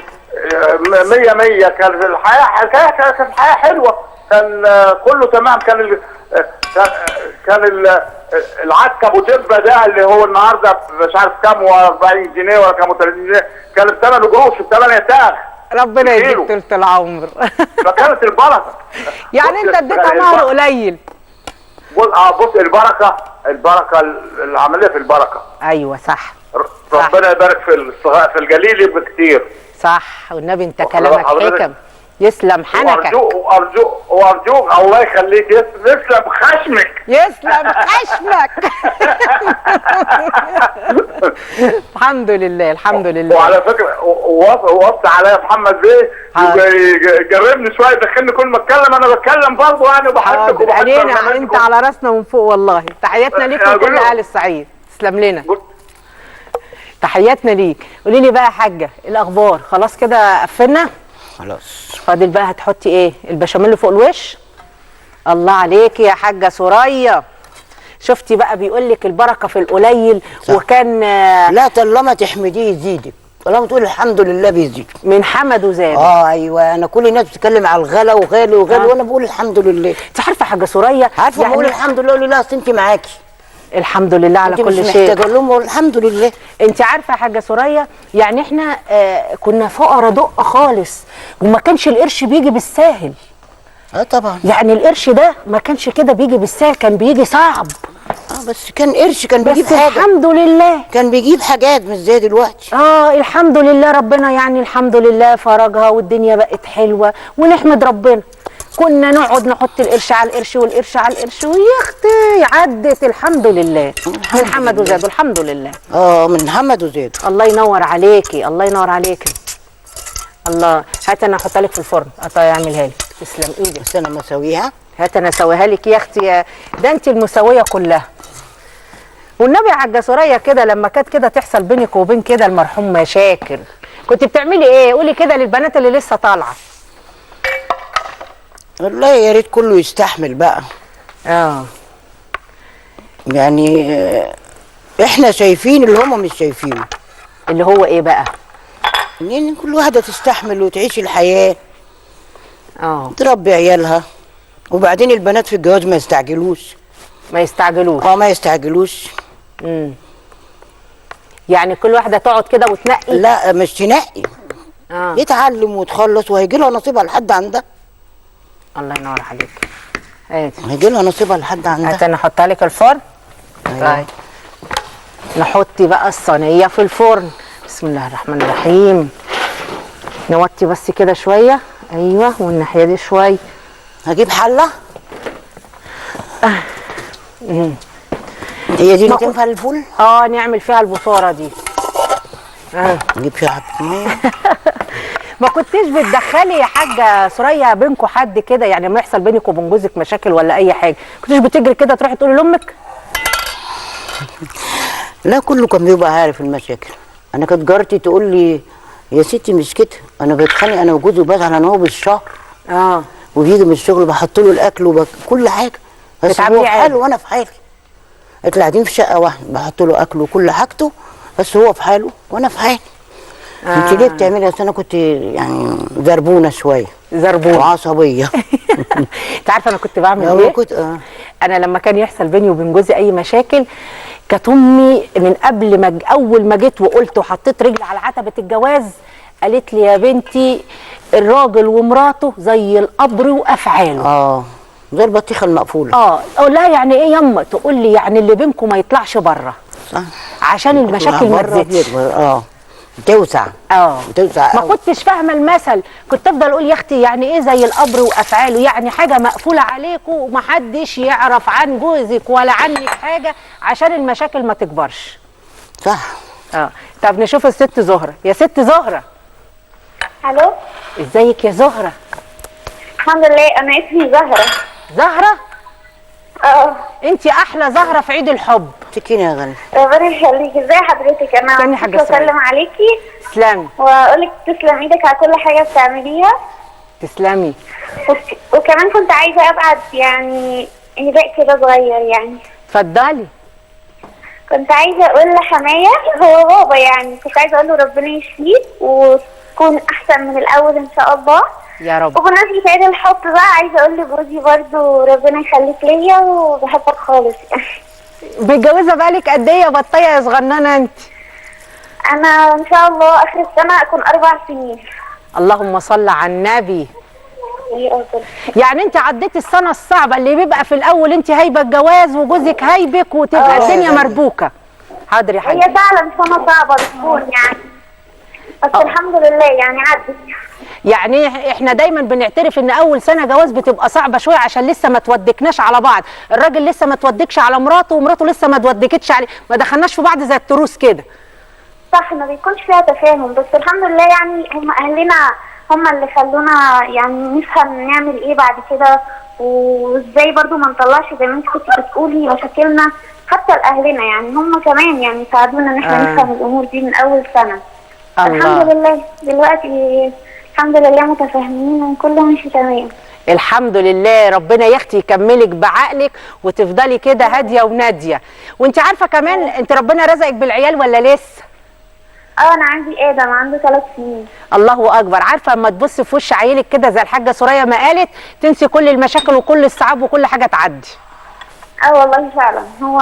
Speaker 4: 100 100. كان الحياه حلوه. كان كله تمام. كان العدكه ابو تبه ده اللي هو النهارده مش عارف كام، 40 جنيه ولا كام 30 جنيه، كان بثمن قروش ب8 تاخ.
Speaker 1: ربنا يديك طول العمر.
Speaker 4: فكانت البركه.
Speaker 1: يعني انت اديتها مهر قليل.
Speaker 4: بص البركه العمليه في البركه.
Speaker 1: ايوه صح.
Speaker 4: ربنا يبارك في الجليل يبقى كتير.
Speaker 1: صح. والنبي انت كلامك حكم. يسلم حنكك.
Speaker 4: وارجوك الله يخليك. يسلم خشمك.
Speaker 1: يسلم خشمك. الحمد لله الحمد لله.
Speaker 4: وعلى فكره وصى عليا محمد بيه يجربني شويه، يدخلني كل ما اتكلم، انا بتكلم برضه يعني وبحبك وبحب
Speaker 1: علينا، انت على راسنا من فوق والله. تحياتنا ليك وكل اهل الصعيد. تسلم لنا. تحياتنا ليك. قولي لي بقى يا حاجه الاخبار؟ خلاص كده قفلنا؟
Speaker 3: خلاص.
Speaker 1: فاضل بقى هتحطي ايه؟ البشاميل فوق الوش؟ الله عليكي يا حاجه سوريا. شفتي بقى بيقول لك البركه في القليل. صح. وكان
Speaker 3: لا طالما تحمديه يزيدك، طالما تقول الحمد لله بيزيدك.
Speaker 1: من حمد وزاد.
Speaker 3: ايوه، انا كل الناس بتتكلم على الغلا وغالي وانا بقول الحمد لله.
Speaker 1: انت عارفه حاجه سوريا؟
Speaker 3: عارفه يعني بقول الحمد لله. لا اصل انت معاكي. الحمد
Speaker 1: لله على كل شيء.
Speaker 3: مش محتاجه لهم الحمد لله.
Speaker 1: انت عارفه يا حاجه سوريا، يعني احنا كنا فقراء دق خالص، وما كانش القرش بيجي بالساهل.
Speaker 3: طبعا.
Speaker 1: يعني القرش ده ما كانش كده بيجي بالساهل، كان بيجي صعب.
Speaker 3: بس كان قرش، كان بيجيب حاجه.
Speaker 1: الحمد لله
Speaker 3: كان بيجيب حاجات مش زي دلوقتي.
Speaker 1: الحمد لله. ربنا يعني الحمد لله فرجها والدنيا بقت حلوه ونحمد ربنا. كنا نقعد نحط القرش على القرش والقرش على القرش، ويا اختي عدت الحمد لله. من حمد وزاد الحمد لله.
Speaker 3: من حمد وزاد.
Speaker 1: الله ينور عليكي، الله ينور عليكي. الله. هات انا احطها لك في الفرن. يعملها لك. تسلم ايدك.
Speaker 3: بس انا مسويها.
Speaker 1: هات انا اسويها لك يا اختي. ده انت المسويه كلها. والنبي يا حاجه سوريا كده لما كانت كده تحصل بينك وبين كده المرحوم مشاكل، كنت بتعملي ايه؟ قولي كده للبنات اللي لسه طالعه.
Speaker 3: والله يا ريت كله يستحمل بقى. يعني احنا شايفين اللي هم مش شايفينه.
Speaker 1: اللي هو ايه بقى؟
Speaker 3: ان كل واحده تستحمل وتعيش الحياه. تربي عيالها. وبعدين البنات في الجواز ما يستعجلوش.
Speaker 1: ما يستعجلوش.
Speaker 3: ما يستعجلوش.
Speaker 1: يعني كل واحده تقعد كده وتنقي؟
Speaker 3: لا مش تنقي. يتعلم وتخلص وهيجي لها نصيبها لحد عندها.
Speaker 1: الله ينور عليك.
Speaker 3: هيجي لها نصيبها لحد عندها.
Speaker 1: هات انا احطها لك الفرن. طيب نحط بقى الصينيه في الفرن. بسم الله الرحمن الرحيم. نوطي بس كده شويه. ايوه، والناحيه دي شويه.
Speaker 3: هجيب حله. هي دي اللي تنفع للفول؟
Speaker 1: نعمل فيها البصاره دي.
Speaker 3: نجيب فيها حبه ميه.
Speaker 1: ما كنتيش بتدخلي يا حاجه سوريا بينكم حد كده، يعني لما يحصل بينك وبين جوزك مشاكل ولا اي حاجه، كنتيش بتجري كده تروحي تقولي لامك؟
Speaker 3: لا كله كان بيبقى عارف المشاكل. انا كانت جارتي تقول لي يا ستي مش كده، انا بتخانق انا وجوزي وبزعل انا هو بالشهر. وبيجي من الشغل بحط له الاكل كل حاجه، بس هو في حاله وانا في حالي. احنا قاعدين في شقه واحده، بحط له اكله وكل حاجته، بس هو في حاله وانا في حالي. انت ليه بتعملي؟ اصل انا كنت يعني زربونه شويه.
Speaker 1: زربونه
Speaker 3: وعصبيه.
Speaker 1: انت عارفه انا كنت بعمل ايه؟ كنت انا لما كان يحصل بيني وبين جوزي اي مشاكل، كانت امي من قبل ما اول ما جيت وقلت وحطيت رجلي على عتبه الجواز قالت لي يا بنتي الراجل ومراته زي القبر وافعاله.
Speaker 3: زي البطيخه المقفوله.
Speaker 1: اقول لها يعني ايه يما؟ تقول لي يعني اللي بينكم ما يطلعش بره.
Speaker 3: صح.
Speaker 1: عشان المشاكل ما تزيدش.
Speaker 3: توسع. توسع.
Speaker 1: ما كنتش فاهمه المثل، كنت افضل اقول يا اختي يعني ايه زي القبر وافعاله؟ يعني حاجه مقفوله عليكم ومحدش يعرف عن جوزك ولا عنك حاجه عشان المشاكل ما تكبرش.
Speaker 3: صح.
Speaker 1: طب نشوف الست زهره. يا ست زهره.
Speaker 2: الو.
Speaker 1: ازيك يا زهره؟
Speaker 2: الحمد لله. انا اسمي زهره.
Speaker 1: زهره؟ انتي احلى زهره في عيد الحب.
Speaker 3: تكيني يا غالي.
Speaker 2: ربنا يخليكي. ازي حضرتك؟ انا بسلم عليكي.
Speaker 1: تسلمي.
Speaker 2: واقول لك تسلم ايدك على كل حاجه بتعمليها.
Speaker 1: تسلمي.
Speaker 2: وكمان كنت عايزه ابعت يعني هداء كده صغير يعني.
Speaker 1: اتفضلي.
Speaker 2: كنت عايزه اقول لحمايه هو بابا، يعني كنت عايزه اقول له ربنا يشفيك وتكون احسن من الاول ان شاء الله
Speaker 1: يا رب.
Speaker 2: وبمناسبه عيد الحب بقى عايزه اقول لجوزي برضه ربنا يخليك ليا وبحبك خالص.
Speaker 1: متجوزه بقالك قد ايه يا بطيه يا صغننه انت؟
Speaker 2: انا ان شاء الله اخر السنه اكون 4 سنين.
Speaker 1: اللهم صل على النبي. يعني انت عديتي السنه الصعبه اللي بيبقى في الاول انت هايبه الجواز وجوزك هايبك وتبقى الدنيا مربوكه. حاضر يا حاجه.
Speaker 2: هي فعلا سنه صعبه بتكون يعني، بس الحمد لله يعني عدت.
Speaker 1: يعني احنا دايما بنعترف ان اول سنه جواز بتبقى صعبه شويه عشان لسه ما تودكناش على بعض، الراجل لسه ما تودكش على مراته ومراته لسه ما تودكتش عليه، ما دخلناش في بعض زي التروس كده.
Speaker 5: صح، ما بيكونش فيها تفاهم، بس الحمد لله يعني هم اهلنا هم اللي خلونا يعني نفهم نعمل ايه بعد كده، وازاي برضو ما نطلعش زي ما انت كنت بتقولي مشاكلنا. حتى لاهلنا يعني هم كمان يعني ساعدونا ان احنا نفهم الامور دي من اول سنه. الحمد لله دلوقتي الحمد لله متفاهمين وكله ماشي تمام.
Speaker 1: الحمد لله، ربنا يا اختي يكملك بعقلك وتفضلي كده هاديه وناديه. وانت عارفه كمان انت ربنا رزقك بالعيال ولا لسه؟
Speaker 5: انا عندي ادم عنده 3 سنين.
Speaker 1: الله اكبر. عارفه اما تبصي في وش عيلك كده زي الحاجه سوريا ما قالت، تنسي كل المشاكل وكل الصعاب وكل حاجه تعدي.
Speaker 5: والله فعلا هو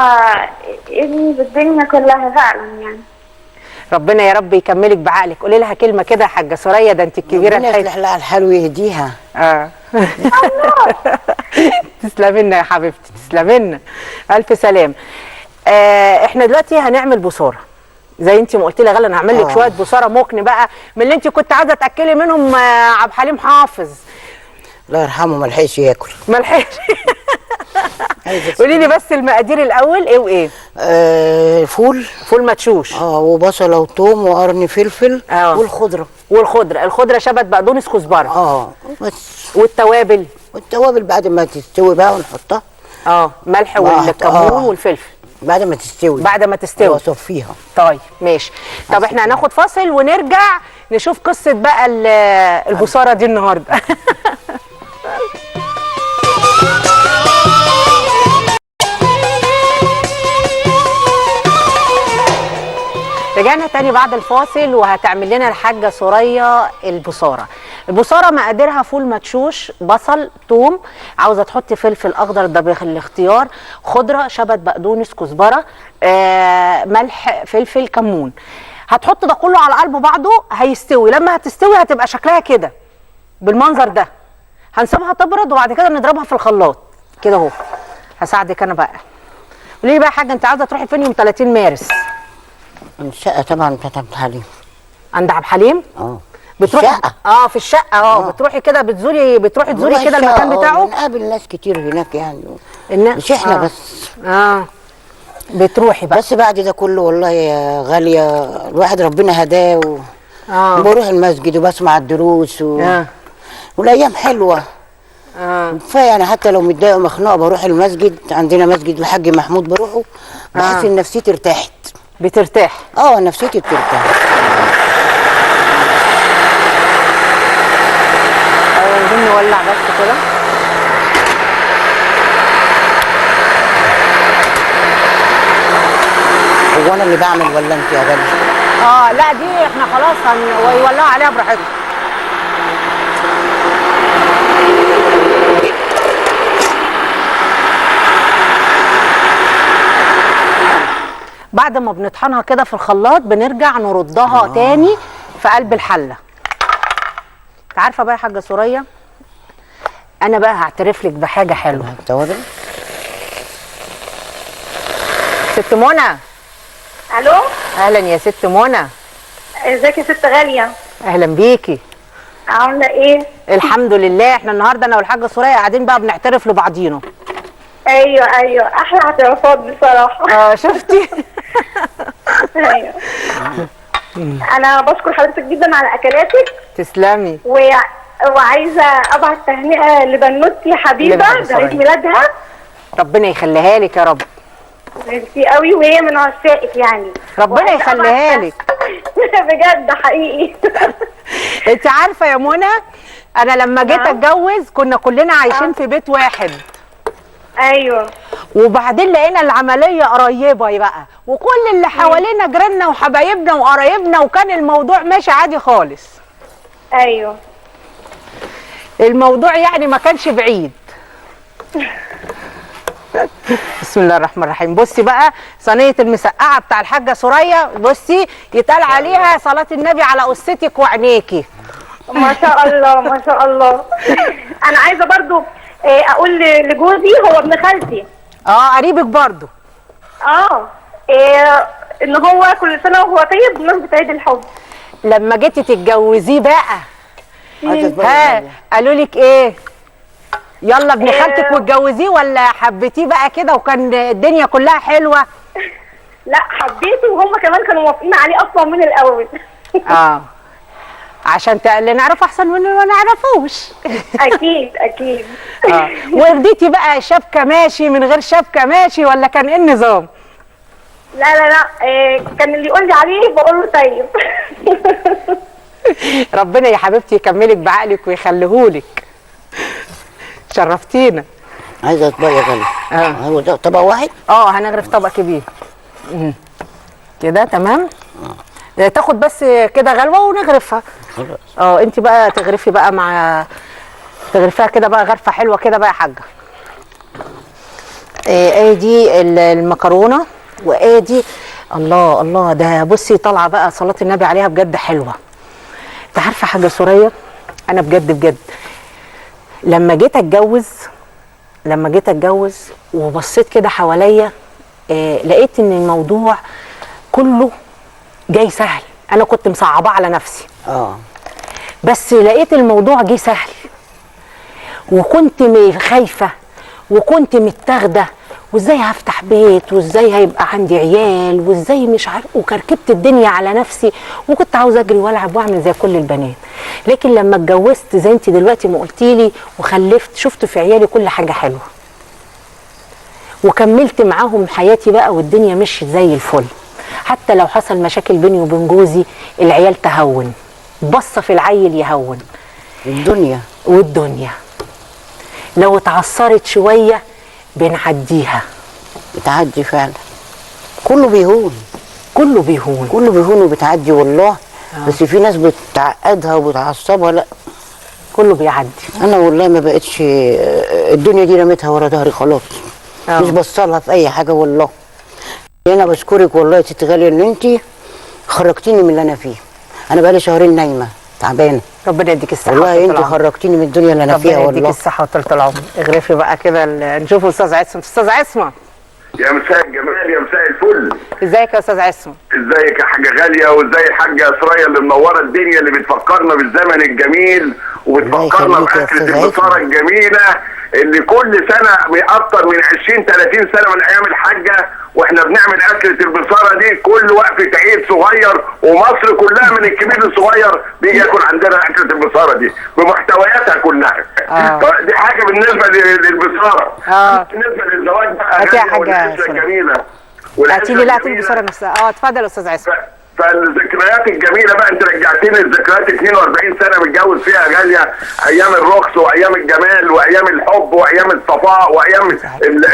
Speaker 5: ابني بالدنيا كلها فعلا يعني.
Speaker 1: ربنا يا رب يكملك بعقلك. قولي لها كلمه كده يا حاجه سوريا، ده انت الكبيره
Speaker 3: ربنا يصلح لها الحال ويهديها.
Speaker 1: تسلمي لنا يا حبيبتي، تسلمي لنا، الف سلام. احنا دلوقتي هنعمل بصاره زي انت ما قلت لي. غلا انا هعمل لك شويه بصاره ممكن بقى من اللي انت كنت عايزه تاكلي منهم عبد الحليم حافظ
Speaker 3: الله يرحمه، ما لحقش ياكل.
Speaker 1: ما لحقش. قولي لي بس المقادير الاول ايه وايه؟
Speaker 3: فول
Speaker 1: مدشوش،
Speaker 3: وبصله وثوم وقرن فلفل،
Speaker 1: والخضره شبت بقدونس كزبره،
Speaker 3: بس.
Speaker 1: والتوابل
Speaker 3: بعد ما تستوي بقى ونحطها
Speaker 1: ملح والكمون والفلفل
Speaker 3: بعد ما تستوي واصفيها.
Speaker 1: طيب ماشي. طب احنا هناخد فاصل ونرجع نشوف قصه بقى البصاره دي النهارده. رجعنا تاني بعد الفاصل وهتعمل لنا الحاجه سوريا البصاره. البصاره مقاديرها فول مدشوش، بصل، ثوم، عاوزه تحطي فلفل اخضر ده بالاختيار، خضره شبت بقدونس كزبره، ملح فلفل كمون. هتحط ده كله على قلب بعضه هيستوي. لما هتستوي هتبقى شكلها كده بالمنظر ده. هنسيبها تبرد وبعد كده نضربها في الخلاط كده اهو. هساعدك انا بقى. قولي لي بقى يا حاجه انت عاوزه تروحي فين يوم 30 مارس؟
Speaker 3: الشقه طبعا بتاعت عبد الحليم.
Speaker 1: عند عبد الحليم؟ بتروحي
Speaker 3: الشقه
Speaker 1: في الشقه. بتروحي كده بتروحي تزوري كده المكان بتاعه.
Speaker 3: بنقابل ناس كتير هناك يعني مش احنا بس.
Speaker 1: بتروحي بقى
Speaker 3: بس بعد ده كله والله يا غاليه الواحد ربنا هداه بروح المسجد وبسمع الدروس والايام حلوه. كفايه يعني حتى لو متضايقه ومخنوقه بروح المسجد. عندنا مسجد الحاج محمود بروحه بحس ان نفسيتي ارتاحت.
Speaker 1: بترتاح؟
Speaker 3: نفسيتي بترتاح.
Speaker 1: عايزين نولع بس كده.
Speaker 3: هو انا اللي بعمل ولا انت يا غالي؟
Speaker 1: لا دي احنا خلاص ويولعوا عليها براحتهم. بعد ما بنطحنها كده في الخلاط بنرجع نردها تاني في قلب الحله. انت عارفه بقى يا حاجه سوريا، انا بقى هعترف لك بحاجه حلوه.
Speaker 3: توابل.
Speaker 1: ست منى.
Speaker 2: الو.
Speaker 1: اهلا يا ست منى.
Speaker 2: ازيك يا ست غاليه؟
Speaker 1: اهلا بيكي.
Speaker 2: عامله ايه؟
Speaker 1: الحمد لله. احنا النهارده انا والحاجه سوريا قاعدين بقى بنعترف لبعضينا.
Speaker 2: ايوه احلى اعترافات بصراحه.
Speaker 1: شفتي؟
Speaker 2: ايوه. انا بشكر حضرتك جدا على اكلاتك.
Speaker 1: تسلمي.
Speaker 2: وعايزه ابعت تهنئه لبنوتي حبيبه ده عيد ميلادها.
Speaker 1: ربنا يخليها لك يا رب.
Speaker 2: ميرسي قوي وهي من عشاقك يعني.
Speaker 1: ربنا يخليها لك.
Speaker 2: بجد حقيقي.
Speaker 1: انت عارفه يا منى انا لما جيت اتجوز كنا كلنا عايشين في بيت واحد.
Speaker 2: ايوه.
Speaker 1: وبعدين لقينا العمليه قريبه بقى وكل اللي حوالينا جيراننا وحبايبنا وقرايبنا وكان الموضوع ماشي عادي خالص.
Speaker 2: ايوه.
Speaker 1: الموضوع يعني ما كانش بعيد. بسم الله الرحمن الرحيم. بصي بقى صينيه المسقعه بتاع الحاجه سوريا. بصي يتقال عليها صلاه النبي على قصتك وعينيكي.
Speaker 2: ما شاء الله ما شاء الله. انا عايزه برضو اقول لجوزي هو ابن خالتي.
Speaker 1: قريبك برضو.
Speaker 2: ان هو كل سنه وهو طيب بمناسبه عيد الحب.
Speaker 1: لما جيتي تتجوزيه بقى قالوا لك ايه؟ يلا ابن خالتك واتجوزيه ولا حبيتيه بقى كده وكان الدنيا كلها حلوه؟
Speaker 2: لا حبيته، وهم كمان كانوا موافقين عليه اصلا من الاول.
Speaker 1: عشان اللي نعرفه احسن من اللي ما نعرفوش.
Speaker 2: اكيد اكيد.
Speaker 1: ورضيتي بقى شبكه ماشي من غير شبكه ماشي، ولا كان ايه النظام؟
Speaker 2: لا لا لا، كان اللي يقول لي عليه بقول له طيب.
Speaker 1: ربنا يا حبيبتي يكملك بعقلك ويخليهولك. شرفتينا.
Speaker 3: عايزه اطبق يا غالي؟ هو ده طبق واحد؟
Speaker 1: هنغرف طبق كبير. كده تمام. تاخد بس كده غلوه ونغرفها.
Speaker 3: خلاص.
Speaker 1: انت بقى تغرفي بقى تغرفيها كده بقى غرفه حلوه كده بقى يا حاجه. ادي المكرونه، وادي الله الله، ده بصي طالعه بقى صلاه النبي عليها بجد حلوه. انت عارفه حاجه سوريه، انا بجد بجد لما جيت اتجوز وبصيت كده حواليا، لقيت ان الموضوع كله جاي سهل. انا كنت مصعباه على نفسي، بس لقيت الموضوع جه سهل، وكنت خايفه وكنت متاخده، وازاي هفتح بيت، وازاي هيبقى عندي عيال، وازاي مش عارف، وكركبت الدنيا على نفسي، وكنت عاوزه اجري والعب واعمل زي كل البنات. لكن لما اتجوزت زي انت دلوقتي ما قلتيلي وخلفت، شفت في عيالي كل حاجه حلوه، وكملت معاهم حياتي بقى، والدنيا مشيت زي الفل. حتى لو حصل مشاكل بيني وبين جوزي، العيال تهون، بصه في العيل يهون. والدنيا لو اتعثرت شويه بنعديها.
Speaker 3: بتعدي فعلا، كله بيهون وبتعدي والله. بس في ناس بتعقدها وبتعصبها، لا
Speaker 1: كله بيعدي.
Speaker 3: انا والله ما بقتش الدنيا دي رميتها ورا ظهري خلاص. مش بصلها في اي حاجه والله. انا بشكرك والله يا ست غاليه ان انت خرجتيني من اللي انا فيه. انا بقالي شهرين نايمه تعبانه.
Speaker 1: ربنا يديك الصحه
Speaker 3: والله، انت خرجتيني من الدنيا اللي انا فيها والله.
Speaker 1: ربنا يديك الصحه وطولة العمر. اغرفي بقى كده نشوف استاذ عصمت. استاذ عصمت،
Speaker 4: يا مساء الجمال، يا مساء الفل.
Speaker 1: ازيك يا استاذ عصمت؟
Speaker 4: ازيك يا حاجه غاليه، وازاي الحاجه سرية اللي منوره الدنيا، اللي بتفكرنا بالزمن الجميل وبتفكرنا باكله البصاره الجميله اللي كل سنه اكتر من 20 30 سنه من ايام الحاجه واحنا بنعمل اكله البصاره دي. كل وقفه عيد صغير ومصر كلها من الكبير للصغير بيجي ياكل عندنا اكله البصاره دي بمحتوياتها كلها. دي حاجه بالنسبه للبصاره. بالنسبه للزواج بقى
Speaker 1: هاتي يا حاجه
Speaker 4: الجميله.
Speaker 1: هاتي لي البصاره نفسها. اتفضل يا استاذ عصمت.
Speaker 4: فالذكريات الجميله بقى، انت رجعتني الذكريات 42 سنه متجوز فيها يا غاليه، ايام الرقص وايام الجمال وايام الحب وايام الصفاء وايام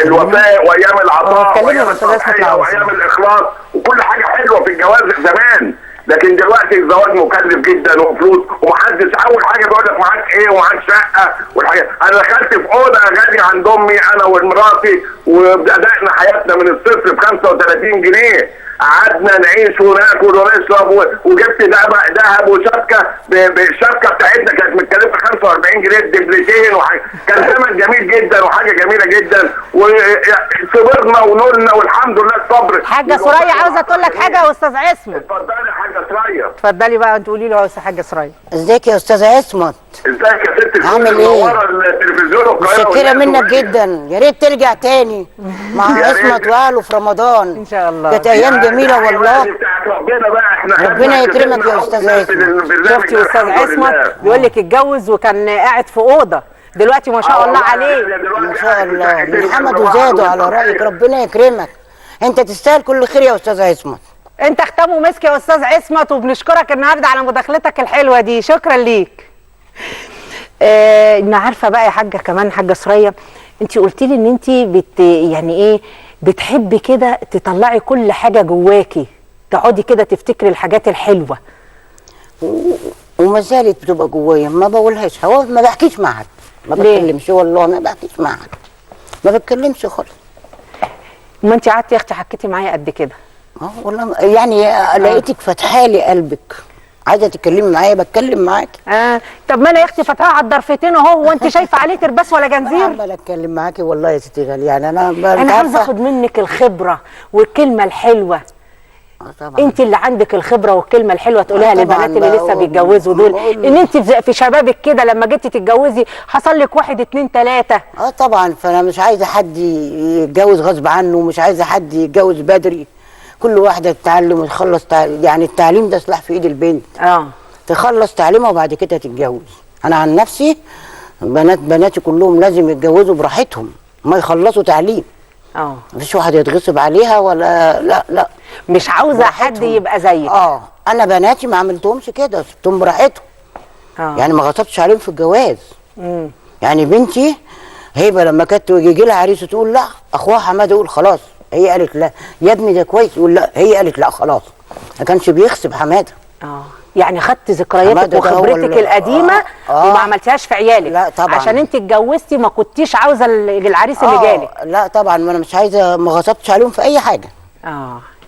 Speaker 4: الوفاء وايام العطاء وايام التضحيه وايام الاخلاص، وكل حاجه حلوه في الجواز زمان. لكن دلوقتي الزواج مكلف جدا وفلوس، ومحدش اول حاجه بيقول لك معاك ايه ومعاك شقه والحاجات. انا دخلت في اوضه يا غاليه عند امي انا ومراتي، وبدانا حياتنا من الصفر ب 35 جنيه. قعدنا نعيش وناكل ونشرب، وجبت ذهب وشبكه. بالشبكه بتاعتنا كانت متكلفه 45 جنيه الدبلتين، كان زمن جميل جدا وحاجه جميله جدا، وصبرنا ونولنا والحمد لله الصبر.
Speaker 1: حاجه سرية عاوزه تقول لك حاجه يا استاذ عصمت.
Speaker 4: اتفضلي يا حاجه سرية.
Speaker 1: اتفضلي بقى انت قولي له يا حاجه سرية.
Speaker 3: ازيك يا استاذ عصمت؟
Speaker 4: ازيك يا ست؟
Speaker 3: عامل ايه؟
Speaker 4: التلفزيون القاهره.
Speaker 3: متشكره منك جدا، يا ريت ترجع تاني مع عصمت واهله في رمضان
Speaker 1: ان شاء الله.
Speaker 3: كانت ايام جميله والله.
Speaker 4: ربنا بقى، احنا
Speaker 3: ربنا يكرمك يا استاذ عصمت.
Speaker 1: شفتي يا استاذ عصمت بيقول لك اتجوز وكان قاعد في اوضه، دلوقتي ما شاء الله عليه.
Speaker 3: ما شاء الله من حمد وزادوا على رايك. ربنا يكرمك، انت تستاهل كل خير يا استاذ عصمت.
Speaker 1: انت ختمه مسك يا استاذ عصمت، وبنشكرك النهارده على مداخلتك الحلوه دي. شكرا ليك. انا عارفه بقى يا حاجه كمان، حاجه سرية، انت قلتي لي ان انت يعني ايه بتحبي كده تطلعي كل حاجه جواكي، تقعدي كده تفتكري الحاجات الحلوه.
Speaker 3: وما زالت بتبقى جوايا، ما بقولهاش، هو ما بحكيش مع حد، ما بتكلمش والله، ما بحكيش مع حد، ما بتكلمش خالص.
Speaker 1: ما انت قعدتي يا اختي حكيتي معايا قد كده.
Speaker 3: والله يعني لقيتك فاتحالي قلبك، عايزه تتكلمي معايا بتكلم معاكي.
Speaker 1: طب ما انا يا اختي فاتحاها على الضرفتين اهو، وانت شايفه عليه ترباس ولا جنزير؟
Speaker 3: عماله اتكلم معاكي والله يا ستي غاليه، يعني
Speaker 1: انا عايزه اخد منك الخبره والكلمه الحلوه.
Speaker 3: طبعا
Speaker 1: انت اللي عندك الخبره والكلمه الحلوه تقوليها للبنات اللي لسه بيتجوزوا دول، ان انت في شبابك كده لما جيتي تتجوزي حصل لك 1 2 3.
Speaker 3: طبعا، فانا مش عايزه حد يتجوز غصب عنه، ومش عايزه حد يتجوز بدري، كل واحده تتعلم وتخلص يعني التعليم ده سلاح في ايد البنت. تخلص تعليمها وبعد كده تتجوز. انا عن نفسي بناتي كلهم لازم يتجوزوا براحتهم، ما يخلصوا تعليم. مفيش واحد يتغصب عليها ولا لا
Speaker 1: مش عاوزه حد يبقى زيك.
Speaker 3: انا بناتي ما عملتهمش كده، سبتهم براحتهم. يعني ما غصبتش عليهم في الجواز. يعني بنتي هيبه لما كانت يجي لها عريس تقول لا، اخوها حماده يقول خلاص، هي قالت لا. يا ابني ده كويس، يقول لا، هي قالت لا خلاص. ما كانش بيغصب حماده.
Speaker 1: يعني خدت ذكرياتك وخبرتك القديمه وما عملتيهاش في عيالك.
Speaker 3: لا طبعا،
Speaker 1: عشان انت اتجوزتي ما كنتيش عاوزه العريس اللي جالك.
Speaker 3: لا طبعا، ما انا مش عايزه، ما غصبتش عليهم في اي حاجه.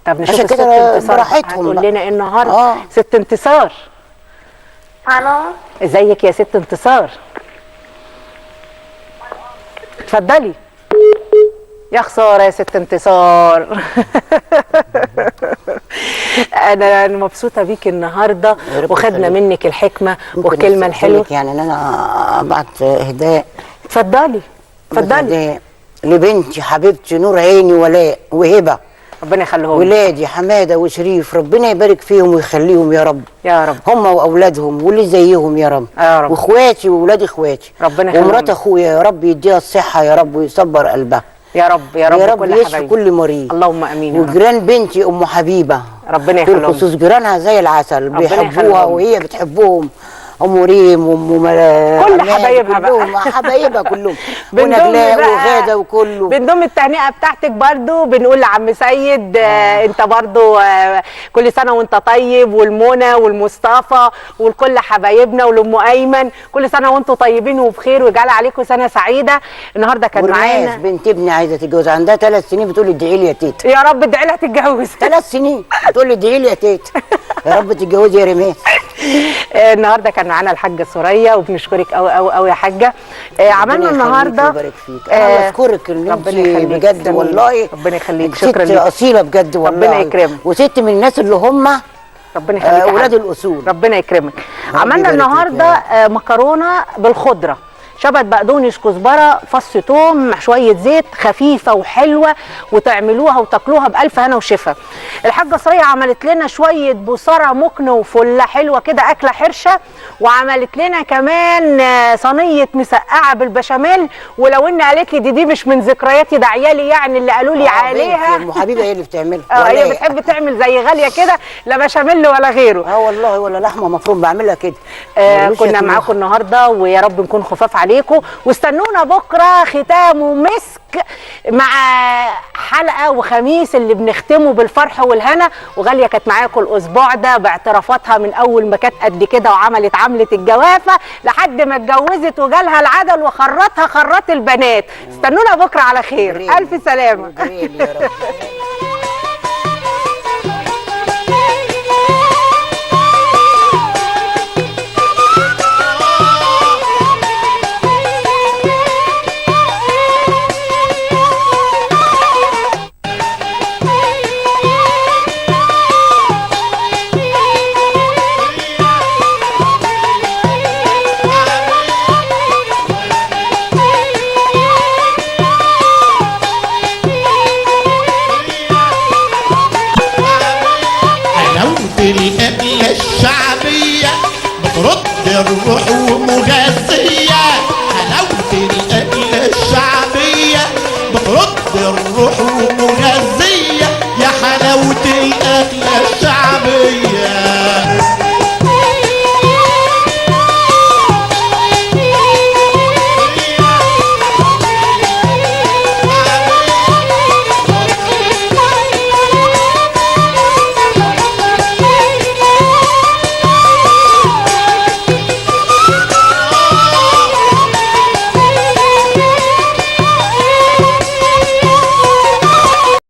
Speaker 1: طب نشوف
Speaker 3: عشان كده براحتهم.
Speaker 1: هتقول لنا ايه النهارده؟ ست انتصار.
Speaker 5: الو،
Speaker 1: ازيك يا ست انتصار؟ اتفضلي. يا خساره يا ست انتصار. انا مبسوطه بيكي النهارده وخدنا منك الحكمه والكلمه الحلوه.
Speaker 3: يعني ان انا ابعت هدايا.
Speaker 1: اتفضلي اتفضلي.
Speaker 3: لبنتي حبيبتي نور عيني ولاء وهبه،
Speaker 1: ربنا يخليهم.
Speaker 3: ولادي حماده وشريف، ربنا يبارك فيهم ويخليهم يا رب.
Speaker 1: يا رب.
Speaker 3: هم واولادهم واللي زيهم يا رب.
Speaker 1: يا رب.
Speaker 3: واخواتي واولاد اخواتي،
Speaker 1: ربنا يخليهم.
Speaker 3: ومرات اخويا يا رب يديها الصحه يا رب ويصبر قلبها.
Speaker 1: يا رب يا رب.
Speaker 3: يا رب يشفي كل مريض.
Speaker 1: اللهم امين.
Speaker 3: وجيران بنتي ام حبيبه،
Speaker 1: ربنا يخليهم.
Speaker 3: بالخصوص جيرانها زي العسل، بيحبوها وهي بتحبهم. ام ريم وام
Speaker 1: كل حبايبها
Speaker 3: كلهم حبايبها كلهم.
Speaker 1: ونجلاء
Speaker 3: وغاده وكله.
Speaker 1: بنضم التهنئه بتاعتك برضو، بنقول لعم سيد انت برضو كل سنه وانت طيب، والمنى والمصطفى وكل حبايبنا، ولام ايمن كل سنه وانتم طيبين وبخير، ويجعل عليكم سنه سعيده. النهارده كان معانا
Speaker 3: بنت ابني عايزه تتجوز، عندها 3 سنين، بتقول لي ادعي لي يا تيتا.
Speaker 1: يا رب ادعي لها تتجوز.
Speaker 3: 3 سنين بتقول لي ادعي لي يا تيتا. يا رب تتجوزي يا ريماس.
Speaker 1: النهارده كان معانا الحاجه سوريا، وبنشكرك قوي قوي قوي يا حاجه. عملنا النهارده.
Speaker 3: ربنا يبارك فيك. انا بشكرك ان انت بجد والله.
Speaker 1: ربنا يخليك. شكرا
Speaker 3: لك. ست اصيله بجد والله.
Speaker 1: ربنا يكرمك.
Speaker 3: وست من الناس اللي هم
Speaker 1: ربنا يخليك
Speaker 3: اولاد الاصول.
Speaker 1: ربنا يكرمك. عملنا النهارده مكرونه بالخضره، شبت بقدونس كزبره فص ثوم مع شويه زيت، خفيفه وحلوه، وتعملوها وتاكلوها بالف هنا وشفا. الحاجه سوريا عملت لنا شويه بصاره مكن وفله حلوه كده، اكله حرشه، وعملت لنا كمان صينيه مسقعه بالبشاميل. ولو ان قالت لي دي مش من ذكرياتي، ده عيالي يعني اللي قالوا لي عليها.
Speaker 3: ام حبيبه هي اللي بتعملها.
Speaker 1: هي بتحب تعمل زي غاليه كده، لا بشاميل ولا غيره.
Speaker 3: والله ولا لحمه مفروم بعملها كده.
Speaker 1: كنا معاكم النهارده، ويا رب نكون خفاف عليكم، واستنونا بكره ختام ومسك مع حلقه وخميس اللي بنختمه بالفرح والهنا. وغاليه كانت معاكم الاسبوع ده باعترافاتها من اول ما كانت قد كده وعملت عمله الجوافه لحد ما اتجوزت وجالها العدل وخرطها خرط البنات. استنونا بكره على خير. الف سلامه.
Speaker 6: الأكلة الشعبية بترد الروح ومغذية. حلاوة الأكلة الشعبية بترد الروح ومغذية.